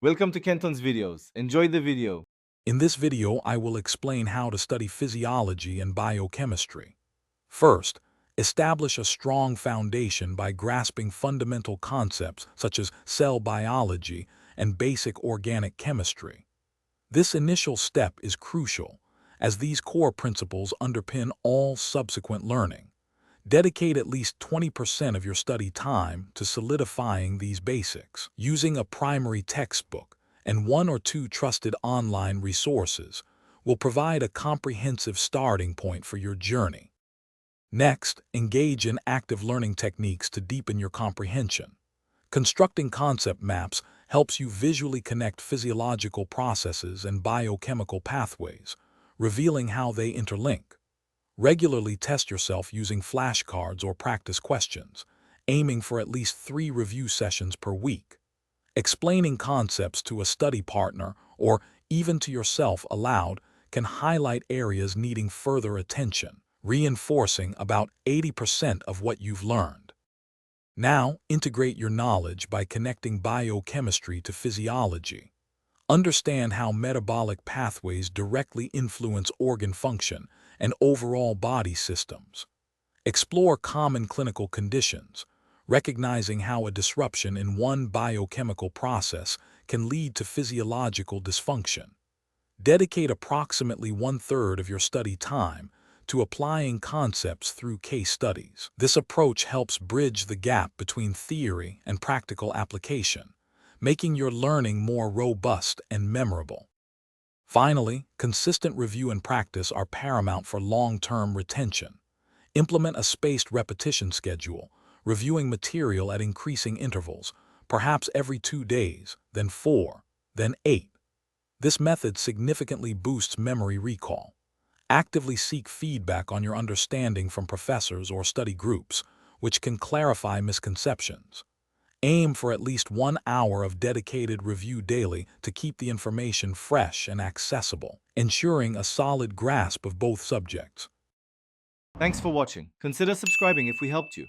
Welcome to Kenton's videos. Enjoy the video. In this video, I will explain how to study physiology and biochemistry. First, establish a strong foundation by grasping fundamental concepts such as cell biology and basic organic chemistry. This initial step is crucial, as these core principles underpin all subsequent learning. Dedicate at least 20% of your study time to solidifying these basics. Using a primary textbook and one or two trusted online resources will provide a comprehensive starting point for your journey. Next, engage in active learning techniques to deepen your comprehension. Constructing concept maps helps you visually connect physiological processes and biochemical pathways, revealing how they interlink. Regularly test yourself using flashcards or practice questions, aiming for at least 3 review sessions per week. Explaining concepts to a study partner or even to yourself aloud can highlight areas needing further attention, reinforcing about 80% of what you've learned. Now, integrate your knowledge by connecting biochemistry to physiology. Understand how metabolic pathways directly influence organ function and overall body systems. Explore common clinical conditions, recognizing how a disruption in one biochemical process can lead to physiological dysfunction. Dedicate approximately 1/3 of your study time to applying concepts through case studies. This approach helps bridge the gap between theory and practical application, making your learning more robust and memorable. Finally, consistent review and practice are paramount for long-term retention. Implement a spaced repetition schedule, reviewing material at increasing intervals, perhaps every 2 days, then 4, then 8. This method significantly boosts memory recall. Actively seek feedback on your understanding from professors or study groups, which can clarify misconceptions. Aim for at least 1 hour of dedicated review daily to keep the information fresh and accessible, ensuring a solid grasp of both subjects. Thanks for watching. Consider subscribing if we helped you.